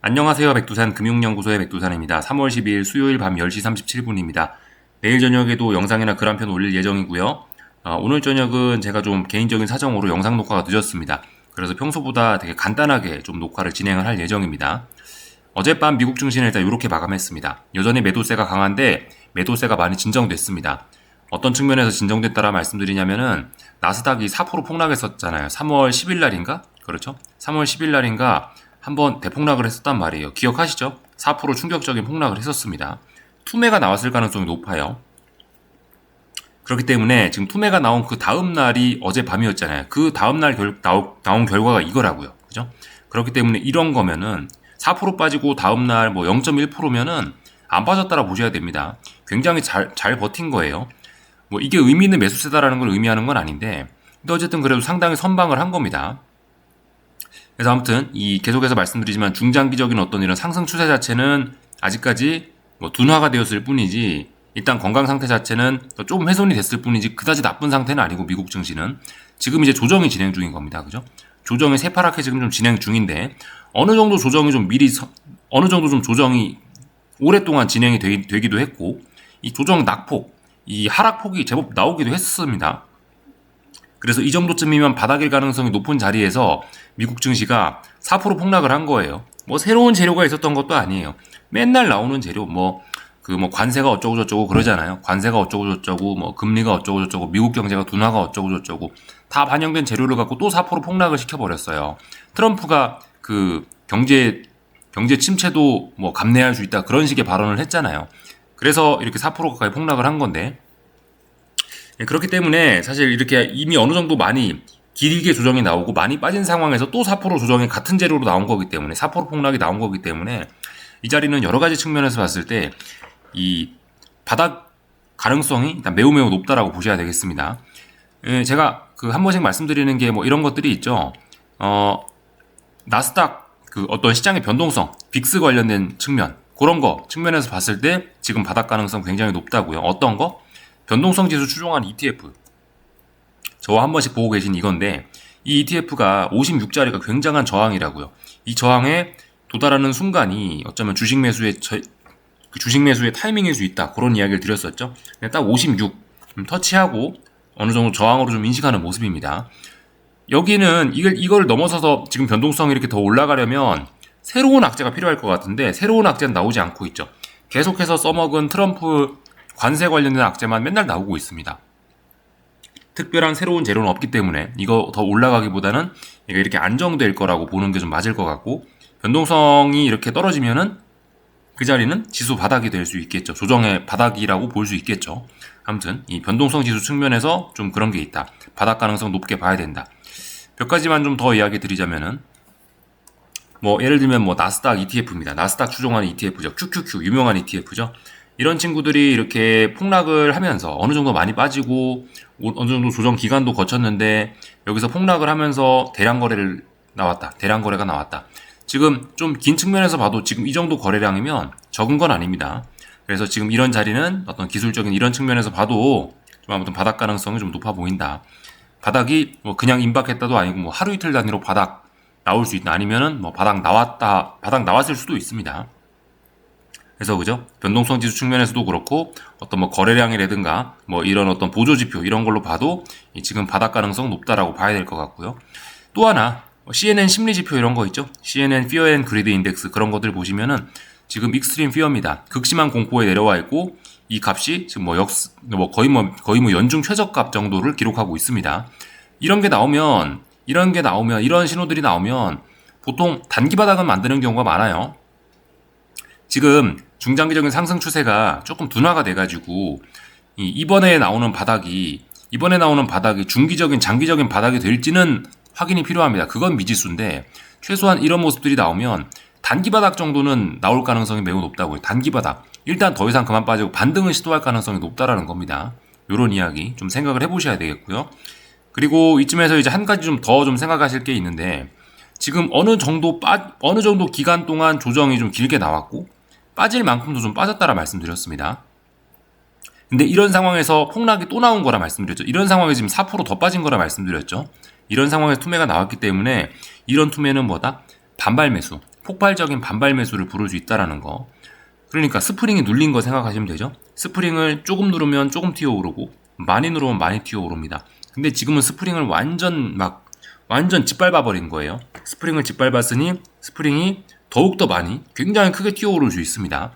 안녕하세요. 백두산 금융연구소의 백두산입니다. 3월 12일 수요일 밤 10시 37분입니다. 내일 저녁에도 영상이나 글 한 편 올릴 예정이고요. 오늘 저녁은 제가 좀 개인적인 사정으로 영상 녹화가 늦었습니다. 그래서 평소보다 되게 간단하게 좀 녹화를 진행을 할 예정입니다. 어젯밤 미국 증시는 일단 이렇게 마감했습니다. 여전히 매도세가 강한데 매도세가 많이 진정됐습니다. 어떤 측면에서 진정됐다라 말씀드리냐면은 나스닥이 4% 폭락했었잖아요. 3월 10일 날인가? 그렇죠? 3월 10일 날인가 한번 대폭락을 했었단 말이에요. 기억하시죠? 4% 충격적인 폭락을 했었습니다. 투매가 나왔을 가능성이 높아요. 그렇기 때문에 지금 투매가 나온 그 다음 날이 어젯밤이었잖아요. 그 다음 날 나온 결과가 이거라고요. 그죠? 그렇기 때문에 이런 거면은 4% 빠지고 다음 날 뭐 0.1%면은 안 빠졌다라 보셔야 됩니다. 굉장히 잘 버틴 거예요. 뭐 이게 의미 있는 매수세다라는 걸 의미하는 건 아닌데, 근데 어쨌든 그래도 상당히 선방을 한 겁니다. 그래서 아무튼 계속해서 말씀드리지만 중장기적인 어떤 이런 상승 추세 자체는 아직까지 뭐 둔화가 되었을 뿐이지, 일단 건강 상태 자체는 조금 훼손이 됐을 뿐이지 그다지 나쁜 상태는 아니고, 미국 증시는 지금 이제 조정이 진행 중인 겁니다. 그죠? 조정이 새파랗게 지금 좀 진행 중인데, 어느 정도 조정이 좀 어느 정도 좀 조정이 오랫동안 진행이 되기도 했고, 이 조정 낙폭, 이 하락폭이 제법 나오기도 했습니다. 그래서 이 정도쯤이면 바닥일 가능성이 높은 자리에서 미국 증시가 4% 폭락을 한 거예요. 뭐 새로운 재료가 있었던 것도 아니에요. 맨날 나오는 재료, 관세가 어쩌고저쩌고 그러잖아요. 관세가 어쩌고저쩌고, 뭐 금리가 어쩌고저쩌고, 미국 경제가 둔화가 어쩌고저쩌고, 다 반영된 재료를 갖고 또 4% 폭락을 시켜버렸어요. 트럼프가 그 경제 침체도 뭐 감내할 수 있다, 그런 식의 발언을 했잖아요. 그래서 이렇게 4% 가까이 폭락을 한 건데, 그렇기 때문에 사실 이렇게 이미 어느 정도 많이 길게 조정이 나오고 많이 빠진 상황에서 또 4% 조정이 같은 재료로 나온 거기 때문에, 4% 폭락이 나온 거기 때문에 이 자리는 여러 가지 측면에서 봤을 때 이 바닥 가능성이 일단 매우 높다라고 보셔야 되겠습니다. 제가 한 번씩 말씀드리는 게 뭐 이런 것들이 있죠. 나스닥 어떤 시장의 변동성, 빅스 관련된 측면, 그런 거 측면에서 봤을 때 지금 바닥 가능성 굉장히 높다고요. 어떤 거? 변동성 지수 추종한 ETF. 저와 한 번씩 보고 계신 이건데, 이 ETF가 56자리가 굉장한 저항이라고요. 이 저항에 도달하는 순간이 어쩌면 주식 매수의 타이밍일 수 있다, 그런 이야기를 드렸었죠. 딱 56 터치하고 어느 정도 저항으로 좀 인식하는 모습입니다. 여기는 이걸 넘어서서 지금 변동성이 이렇게 더 올라가려면 새로운 악재가 필요할 것 같은데, 새로운 악재는 나오지 않고 있죠. 계속해서 써먹은 트럼프 관세 관련된 악재만 맨날 나오고 있습니다. 특별한 새로운 재료는 없기 때문에 이거 더 올라가기보다는 이게 이렇게 안정될 거라고 보는 게 좀 맞을 것 같고, 변동성이 이렇게 떨어지면은 그 자리는 지수 바닥이 될 수 있겠죠. 조정의 바닥이라고 볼 수 있겠죠. 아무튼 이 변동성 지수 측면에서 좀 그런 게 있다. 바닥 가능성 높게 봐야 된다. 몇 가지만 좀 더 이야기 드리자면은, 뭐 예를 들면 뭐 나스닥 ETF입니다. 나스닥 추종하는 ETF죠. QQQ 유명한 ETF죠. 이런 친구들이 이렇게 폭락을 하면서 어느 정도 많이 빠지고 어느 정도 조정 기간도 거쳤는데, 여기서 폭락을 하면서 대량 거래가 나왔다. 지금 좀 긴 측면에서 봐도 지금 이 정도 거래량이면 적은 건 아닙니다. 그래서 지금 이런 자리는 어떤 기술적인 이런 측면에서 봐도 좀 아무튼 바닥 가능성이 좀 높아 보인다. 바닥이 뭐 그냥 임박했다도 아니고 뭐 하루 이틀 단위로 바닥 나올 수 있다, 아니면은 뭐 바닥 나왔을 수도 있습니다. 그래서 그죠? 변동성 지수 측면에서도 그렇고, 어떤 뭐 거래량이라든가 뭐 이런 어떤 보조 지표 이런 걸로 봐도 지금 바닥 가능성 높다라고 봐야 될 것 같고요. 또 하나, CNN 심리 지표 이런 거 있죠? CNN Fear and Greed Index, 그런 것들 보시면은 지금 익스트림 피어입니다. 극심한 공포에 내려와 있고, 이 값이 지금 거의 연중 최저값 정도를 기록하고 있습니다. 이런 신호들이 나오면 보통 단기 바닥은 만드는 경우가 많아요. 지금 중장기적인 상승 추세가 조금 둔화가 돼가지고 이번에 나오는 바닥이 중기적인 장기적인 바닥이 될지는 확인이 필요합니다. 그건 미지수인데, 최소한 이런 모습들이 나오면 단기 바닥 정도는 나올 가능성이 매우 높다고요. 단기 바닥. 일단 더 이상 그만 빠지고 반등을 시도할 가능성이 높다라는 겁니다. 요런 이야기 좀 생각을 해보셔야 되겠고요. 그리고 이쯤에서 이제 한 가지 좀 생각하실 게 있는데, 지금 어느 정도 기간 동안 조정이 좀 길게 나왔고 빠질 만큼도 좀 빠졌다라 말씀드렸습니다. 근데 이런 상황에서 폭락이 또 나온 거라 말씀드렸죠. 이런 상황에 지금 4%더 빠진 거라 말씀드렸죠. 이런 상황에서 투매가 나왔기 때문에, 이런 투매는 뭐다? 반발 매수, 폭발적인 반발 매수를 부를 수 있다라는 거. 그러니까 스프링이 눌린 거 생각하시면 되죠. 스프링을 조금 누르면 조금 튀어오르고 많이 누르면 많이 튀어오릅니다. 근데 지금은 스프링을 완전 짓밟아 버린 거예요. 스프링을 짓밟았으니 스프링이 더욱더 많이 굉장히 크게 튀어오를 수 있습니다.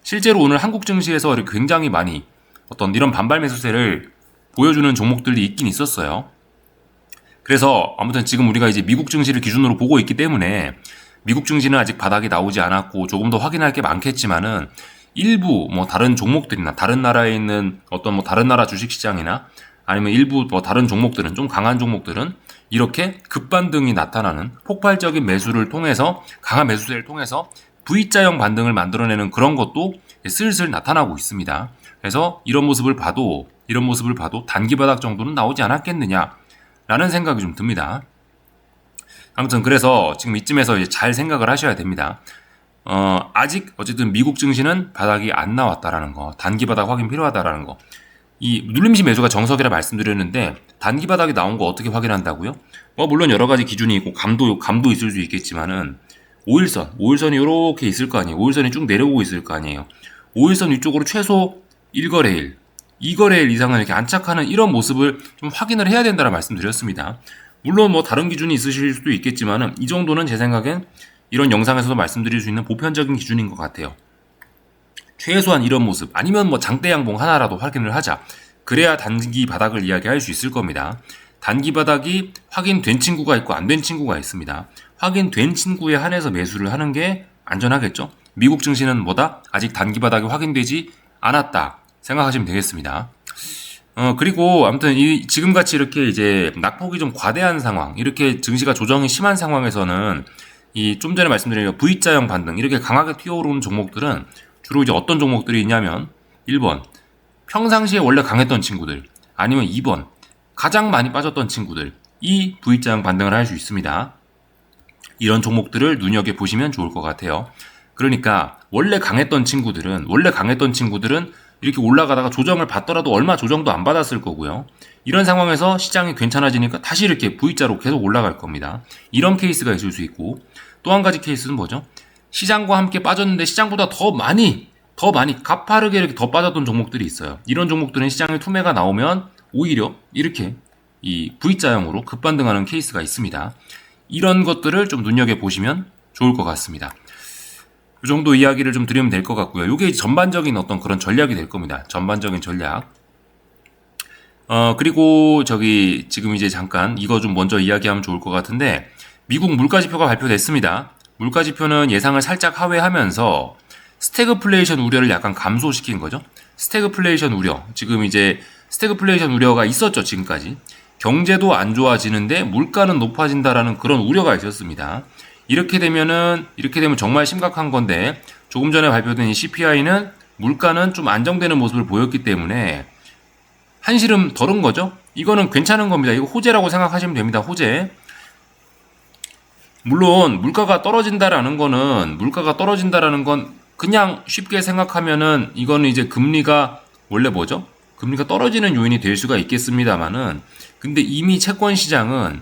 실제로 오늘 한국 증시에서 굉장히 많이 어떤 이런 반발 매수세를 보여주는 종목들이 있긴 있었어요. 그래서 아무튼 지금 우리가 이제 미국 증시를 기준으로 보고 있기 때문에 미국 증시는 아직 바닥이 나오지 않았고 조금 더 확인할 게 많겠지만은 일부 뭐 다른 종목들이나 다른 나라에 있는 어떤 뭐 다른 나라 주식시장이나 아니면 일부 뭐 다른 종목들은 좀 강한 종목들은 이렇게 급반등이 나타나는 폭발적인 매수를 통해서 강한 매수세를 통해서 V자형 반등을 만들어내는 그런 것도 슬슬 나타나고 있습니다. 그래서 이런 모습을 봐도 단기 바닥 정도는 나오지 않았겠느냐라는 생각이 좀 듭니다. 아무튼 그래서 지금 이쯤에서 이제 잘 생각을 하셔야 됩니다. 아직 어쨌든 미국 증시는 바닥이 안 나왔다라는 거, 단기 바닥 확인 필요하다라는 거. 이 눌림시 매수가 정석이라 말씀드렸는데 단기 바닥이 나온 거 어떻게 확인한다고요? 물론 여러 가지 기준이 있고 감도 있을 수 있겠지만은 5일선이 이렇게 있을 거 아니에요. 5일선이 쭉 내려오고 있을 거 아니에요. 5일선 위쪽으로 최소 1거래일, 2거래일 이상은 이렇게 안착하는 이런 모습을 좀 확인을 해야 된다는 말씀드렸습니다. 물론 뭐 다른 기준이 있으실 수도 있겠지만은 이 정도는 제 생각엔 이런 영상에서도 말씀드릴 수 있는 보편적인 기준인 것 같아요. 최소한 이런 모습 아니면 뭐 장대 양봉 하나라도 확인을 하자. 그래야 단기 바닥을 이야기할 수 있을 겁니다. 단기 바닥이 확인된 친구가 있고 안 된 친구가 있습니다. 확인된 친구에 한해서 매수를 하는 게 안전하겠죠. 미국 증시는 뭐다? 아직 단기 바닥이 확인되지 않았다 생각하시면 되겠습니다. 그리고 아무튼 지금같이 이렇게 이제 낙폭이 좀 과대한 상황, 이렇게 증시가 조정이 심한 상황에서는 이 좀 전에 말씀드린 V자형 반등, 이렇게 강하게 튀어오르는 종목들은 주로 이제 어떤 종목들이 있냐면 1번, 평상시에 원래 강했던 친구들, 아니면 2번, 가장 많이 빠졌던 친구들, 이 V자형 반등을 할 수 있습니다. 이런 종목들을 눈여겨보시면 좋을 것 같아요. 그러니까 원래 강했던 친구들은 이렇게 올라가다가 조정을 받더라도 얼마 조정도 안 받았을 거고요. 이런 상황에서 시장이 괜찮아지니까 다시 이렇게 V자로 계속 올라갈 겁니다. 이런 케이스가 있을 수 있고, 또 한 가지 케이스는 뭐죠? 시장과 함께 빠졌는데 시장보다 더 많이 가파르게 이렇게 더 빠졌던 종목들이 있어요. 이런 종목들은 시장에 투매가 나오면 오히려 이렇게 이 V자형으로 급반등하는 케이스가 있습니다. 이런 것들을 좀 눈여겨보시면 좋을 것 같습니다. 이 정도 이야기를 좀 드리면 될 것 같고요. 이게 전반적인 어떤 그런 전략이 될 겁니다. 전반적인 전략. 그리고 지금 이제 잠깐 이거 좀 먼저 이야기하면 좋을 것 같은데, 미국 물가지표가 발표됐습니다. 물가지표는 예상을 살짝 하회하면서 스태그플레이션 우려를 약간 감소시킨 거죠. 스태그플레이션 우려. 지금 이제 스태그플레이션 우려가 있었죠, 지금까지. 경제도 안 좋아지는데 물가는 높아진다라는 그런 우려가 있었습니다. 이렇게 되면 정말 심각한 건데, 조금 전에 발표된 이 CPI는 물가는 좀 안정되는 모습을 보였기 때문에 한시름 덜은 거죠. 이거는 괜찮은 겁니다. 이거 호재라고 생각하시면 됩니다. 호재. 물론 물가가 떨어진다라는 건 그냥 쉽게 생각하면은 이거는 이제 금리가 원래 뭐죠? 금리가 떨어지는 요인이 될 수가 있겠습니다만은, 근데 이미 채권 시장은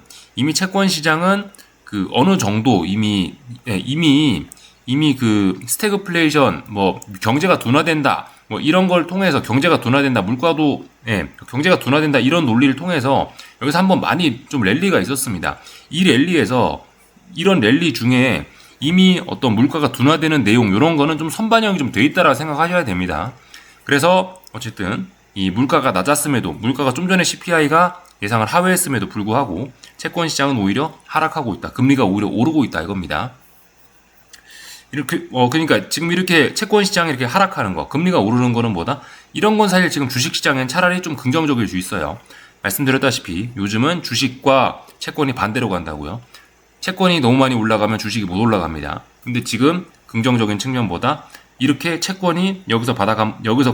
그 어느 정도 이미 그 스태그플레이션, 뭐 경제가 둔화된다, 뭐 이런 걸 통해서 경제가 둔화된다, 물가도 경제가 둔화된다, 이런 논리를 통해서 여기서 한번 많이 좀 랠리가 있었습니다. 이런 랠리 중에 이미 어떤 물가가 둔화되는 내용, 이런 거는 좀 선반영이 좀 돼 있다라 생각하셔야 됩니다. 그래서 어쨌든 이 물가가 낮았음에도, 물가가 좀 전에 CPI가 예상을 하회했음에도 불구하고 채권 시장은 오히려 하락하고 있다. 금리가 오히려 오르고 있다, 이겁니다. 이렇게 그러니까 지금 이렇게 채권 시장이 이렇게 하락하는 거, 금리가 오르는 거는 뭐다? 이런 건 사실 지금 주식 시장엔 차라리 좀 긍정적일 수 있어요. 말씀드렸다시피 요즘은 주식과 채권이 반대로 간다고요. 채권이 너무 많이 올라가면 주식이 못 올라갑니다. 근데 지금 긍정적인 측면보다 이렇게 채권이 여기서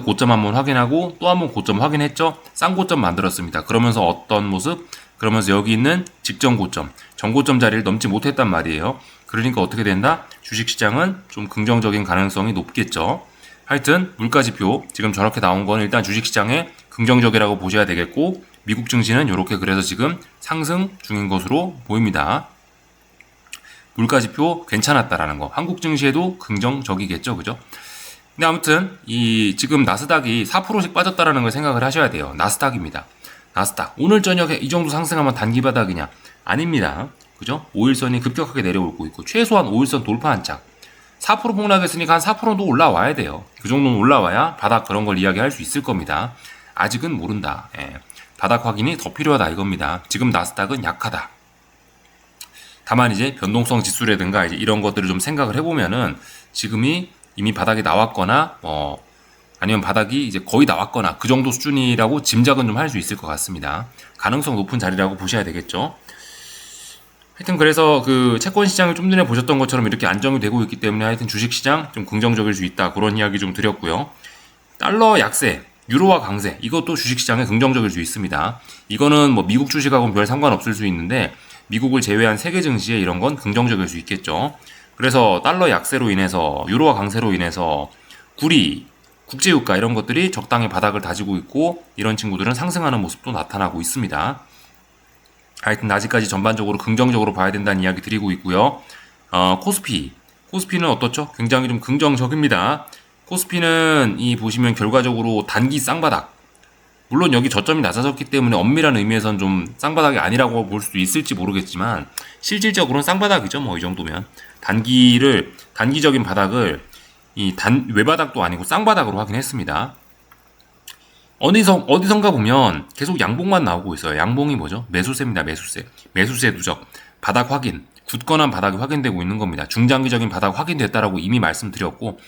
고점 한번 확인하고 또 한번 고점 확인했죠. 싼 고점 만들었습니다. 그러면서 어떤 모습? 그러면서 여기 있는 직전 고점, 전고점 자리를 넘지 못했단 말이에요. 그러니까 어떻게 된다? 주식시장은 좀 긍정적인 가능성이 높겠죠. 하여튼 물가지표 지금 저렇게 나온 건 일단 주식시장에 긍정적이라고 보셔야 되겠고, 미국 증시는 이렇게 그래서 지금 상승 중인 것으로 보입니다. 물가지표 괜찮았다라는 거. 한국 증시에도 긍정적이겠죠, 그죠? 근데 아무튼 지금 나스닥이 4%씩 빠졌다라는 걸 생각을 하셔야 돼요. 나스닥입니다. 나스닥. 오늘 저녁에 이 정도 상승하면 단기 바닥이냐? 아닙니다. 그죠? 5일선이 급격하게 내려오고 있고 최소한 5일선 돌파 한 짝. 4% 폭락했으니까 한 4%도 올라와야 돼요. 그 정도는 올라와야 바닥 그런 걸 이야기할 수 있을 겁니다. 아직은 모른다. 바닥 확인이 더 필요하다 이겁니다. 지금 나스닥은 약하다. 다만 이제 변동성 지수라든가 이제 이런 것들을 좀 생각을 해보면은 지금이 이미 바닥에 나왔거나 아니면 바닥이 이제 거의 나왔거나 그 정도 수준이라고 짐작은 좀 할 수 있을 것 같습니다. 가능성 높은 자리라고 보셔야 되겠죠. 하여튼 그래서 그 채권 시장을 좀 전에 보셨던 것처럼 이렇게 안정이 되고 있기 때문에 하여튼 주식 시장 좀 긍정적일 수 있다 그런 이야기 좀 드렸고요. 달러 약세, 유로화 강세 이것도 주식 시장에 긍정적일 수 있습니다. 이거는 뭐 미국 주식하고는 별 상관없을 수 있는데 미국을 제외한 세계 증시에 이런 건 긍정적일 수 있겠죠. 그래서 달러 약세로 인해서 유로화 강세로 인해서 구리, 국제유가 이런 것들이 적당히 바닥을 다지고 있고 이런 친구들은 상승하는 모습도 나타나고 있습니다. 하여튼 아직까지 전반적으로 긍정적으로 봐야 된다는 이야기 드리고 있고요. 코스피는 어떻죠? 굉장히 좀 긍정적입니다. 코스피는 보시면 결과적으로 단기 쌍바닥. 물론 여기 저점이 낮아졌기 때문에 엄밀한 의미에선 좀 쌍바닥이 아니라고 볼 수도 있을지 모르겠지만 실질적으로는 쌍바닥이죠. 뭐 이 정도면 단기적인 바닥을 외바닥도 아니고 쌍바닥으로 확인했습니다. 어디선가 보면 계속 양봉만 나오고 있어요. 양봉이 뭐죠? 매수세입니다. 매수세 누적. 바닥 확인. 굳건한 바닥이 확인되고 있는 겁니다. 중장기적인 바닥 확인됐다라고 이미 말씀드렸고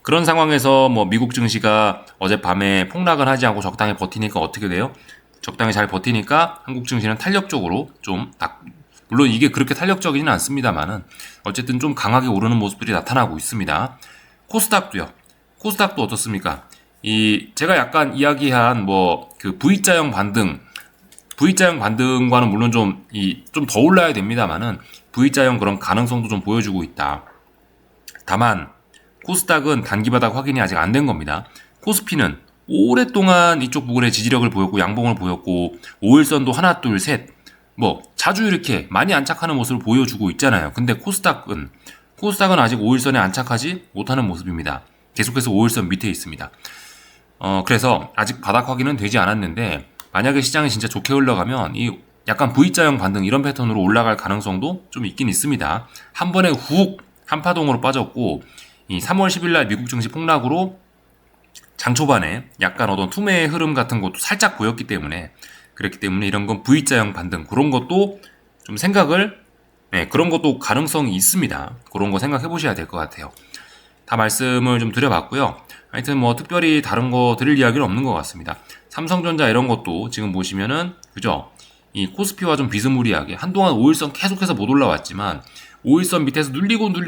그런 상황에서 뭐 미국 증시가 어젯밤에 폭락을 하지 않고 적당히 버티니까 어떻게 돼요? 적당히 잘 버티니까 한국 증시는 탄력적으로 물론 이게 그렇게 탄력적이지는 않습니다만은 어쨌든 좀 강하게 오르는 모습들이 나타나고 있습니다. 코스닥도 어떻습니까? 제가 약간 이야기한 그 V자형 반등과는 물론 좀 더 올라야 됩니다만은 V자형 그런 가능성도 좀 보여주고 있다. 다만 코스닥은 단기 바닥 확인이 아직 안 된 겁니다. 코스피는 오랫동안 이쪽 부근에 지지력을 보였고 양봉을 보였고 5일선도 하나 둘 셋 자주 이렇게 많이 안착하는 모습을 보여주고 있잖아요. 근데 코스닥은 아직 5일선에 안착하지 못하는 모습입니다. 계속해서 5일선 밑에 있습니다. 그래서 아직 바닥 확인은 되지 않았는데 만약에 시장이 진짜 좋게 흘러가면 약간 V자형 반등 이런 패턴으로 올라갈 가능성도 좀 있긴 있습니다. 한 번에 훅 한파동으로 빠졌고 3월 10일 날 미국 증시 폭락으로 장 초반에 약간 어떤 투매의 흐름 같은 것도 살짝 보였기 때문에 그랬기 때문에 이런 건 V자형 반등 그런 것도 좀 그런 것도 가능성이 있습니다. 그런 거 생각해 보셔야 될 것 같아요. 다 말씀을 좀 드려봤고요. 하여튼 특별히 다른 거 드릴 이야기는 없는 것 같습니다. 삼성전자 이런 것도 지금 보시면은 그죠? 이 코스피와 좀 비스무리하게 한동안 5일선 계속해서 못 올라왔지만 5일선 밑에서 눌렀는데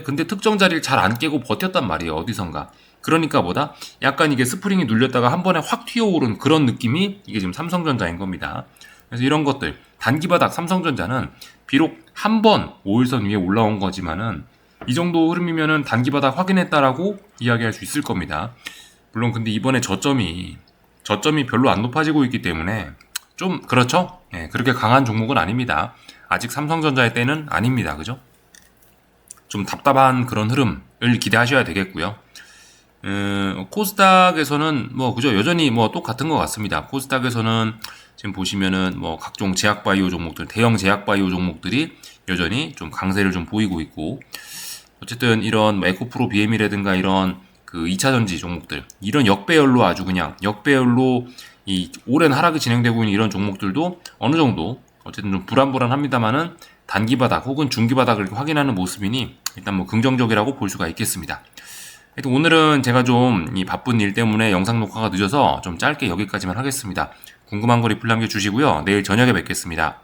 근데 특정 자리를 잘 안 깨고 버텼단 말이에요. 어디선가. 그러니까 약간 이게 스프링이 눌렸다가 한 번에 확 튀어오른 그런 느낌이 이게 지금 삼성전자인 겁니다. 그래서 이런 것들 단기 바닥 삼성전자는 비록 한 번 5일선 위에 올라온 거지만은 이 정도 흐름이면은 단기 바닥 확인했다라고 이야기할 수 있을 겁니다. 물론 근데 이번에 저점이 별로 안 높아지고 있기 때문에 좀 그렇죠? 그렇게 강한 종목은 아닙니다. 아직 삼성전자의 때는 아닙니다. 그죠? 좀 답답한 그런 흐름을 기대하셔야 되겠고요. 코스닥에서는 그죠? 여전히 똑같은 것 같습니다. 코스닥에서는 지금 보시면은 각종 제약바이오 종목들, 대형 제약바이오 종목들이 여전히 좀 강세를 좀 보이고 있고 어쨌든 이런 에코프로 BM이라든가 이런 그 2차전지 종목들 이런 역배열로 아주 그냥 역배열로 이 오랜 하락이 진행되고 있는 이런 종목들도 어느 정도 어쨌든 좀 불안합니다만은 단기 바닥 혹은 중기 바닥을 확인하는 모습이니 일단 긍정적이라고 볼 수가 있겠습니다. 하여튼 오늘은 제가 좀 이 바쁜 일 때문에 영상 녹화가 늦어서 좀 짧게 여기까지만 하겠습니다. 궁금한 거 리플 남겨주시고요. 내일 저녁에 뵙겠습니다.